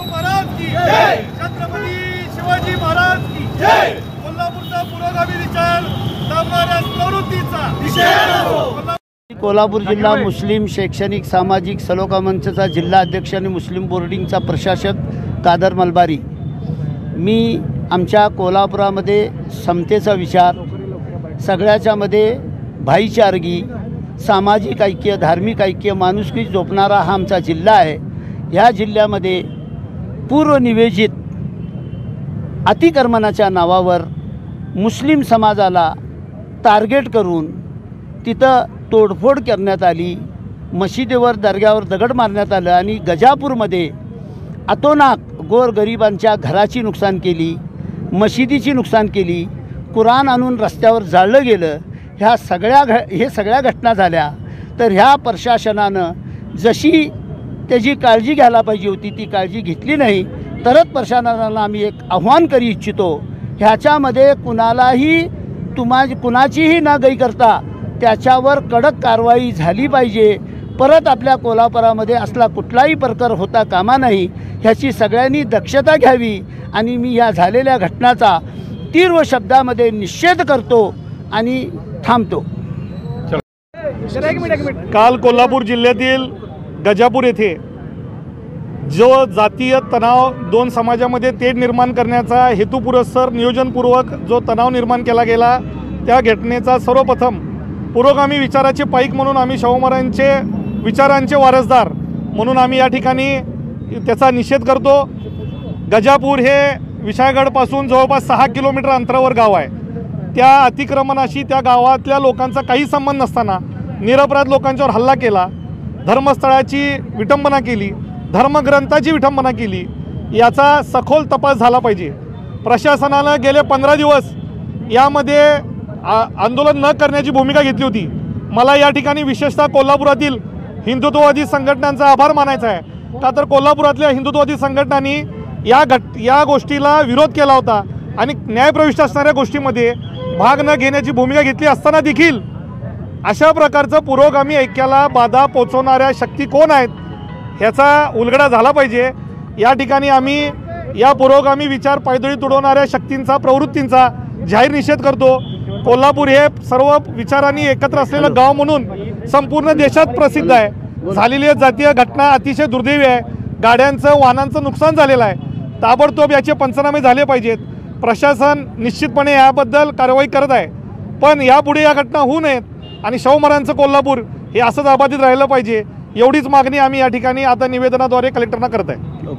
ज्ञानेश्वर महाराज की जय, छत्रपती शिवाजी महाराज की जय। कोल्हापूरचा पुरोगामी विचार दाबणाऱ्या प्रवृत्तीचा निषेध। कोल्हापूर जिल्हा मुस्लिम शैक्षणिक सामाजिक सलोखा मंचचा जिल्हा अध्यक्ष आणि मुस्लिम बोर्डिंगचा प्रशासक कादर मलबारी। मी आमच्या कोल्हापुरामध्ये समतेचा विचार, सगळ्याच्यामध्ये भाईचारगी, सामाजिक ऐक्य, धार्मिक ऐक्य, माणुसकी जोपणारा हा आमचा जिल्हा आहे। ह्या जिल्ह्यामध्ये पूर्वनियोजित अतिक्रमणाच्या नावावर मुस्लिम समाजाला टार्गेट करून तिथं तोडफोड करण्यात आली। मशिदीवर, दर्ग्यावर दगड मारण्यात आलं आणि गजापूरमध्ये अतोनाक गोरगरिबांच्या घराची नुकसान केली, मशिदीची नुकसान केली, कुराण आणून रस्त्यावर जाळलं गेलं। ह्या सगळ्या घटना झाल्या। तर ह्या प्रशासनानं जशी त्याची काळजी घ्यायला पाहिजे होती ती काळजी घेतली नाही। तरच प्रशासनाला आम्ही एक आव्हान करू इच्छितो, ह्याच्यामध्ये कुणाचीही न गई करता त्याच्यावर कडक कारवाई झाली पाहिजे। परत आपल्या कोल्हापुरामध्ये असला कुठलाही प्रकार होता कामा नाही, ह्याची सगळ्यांनी दक्षता घ्यावी। आणि मी या झालेल्या घटनाचा तीव्र शब्दामध्ये निषेध करतो आणि थांबतो। काल कोल्हापूर जिल्ह्यातील गजापूर येथे जो जातीय तणाव दोन समाजामध्ये तेढ निर्माण करण्याचा हेतुपुरस्सर नियोजनपूर्वक जो तणाव निर्माण केला गेला, त्या घटनेचा सर्वप्रथम पुरोगामी विचाराचे पाईक म्हणून आम्ही शाहू महाराजांचे विचारांचे वारसदार म्हणून आम्ही या ठिकाणी त्याचा निषेध करतो। गजापूर हे विशाळगडपासून जवळपास 6 किलोमीटर अंतरावर गाव आहे। त्या अतिक्रमणाशी त्या गावातल्या लोकांचा काही संबंध नसताना निरपराध लोकांच्यावर हल्ला केला, धर्मस्थळाची विटंबना केली, धर्मग्रंथाची विटंबना केली। याचा सखोल तपास झाला पाहिजे। प्रशासनानं गेले 15 दिवस यामध्ये आंदोलन न करण्याची भूमिका घेतली होती। मला या ठिकाणी विशेषतः कोल्हापुरातील हिंदुत्ववादी संघटनांचा आभार मानायचा आहे, का तर कोल्हापुरातल्या हिंदुत्ववादी संघटनांनी या गोष्टीला विरोध केला होता आणि न्यायप्रविष्ट असणाऱ्या गोष्टीमध्ये भाग न घेण्याची भूमिका घेतली असताना देखील अशा प्रकारचं पुरोगामी ऐक्याला बाधा पोचवणाऱ्या शक्ती कोण आहेत ह्याचा उलगडा झाला पाहिजे। या ठिकाणी आम्ही या पुरोगामी विचार पायदळी तुडवणाऱ्या शक्तींचा, प्रवृत्तींचा जाहीर निषेध करतो। कोल्हापूर हे सर्व विचारांनी एकत्र असलेलं गाव म्हणून संपूर्ण देशात प्रसिद्ध आहे। झालेली जातीय घटना अतिशय दुर्दैवी आहे। गाड्यांचं, वाहनांचं नुकसान झालेलं आहे। ताबडतोब याचे पंचनामे झाले पाहिजेत। प्रशासन निश्चितपणे याबद्दल कारवाई करत आहे, पण यापुढे या घटना होऊ नयेत आणि शाहू महाराजांचं कोल्हापूर हे असंच अबाधित राहिलं पाहिजे, एवढीच मागणी आम्ही या ठिकाणी आता निवेदनाद्वारे कलेक्टरना करत आहे।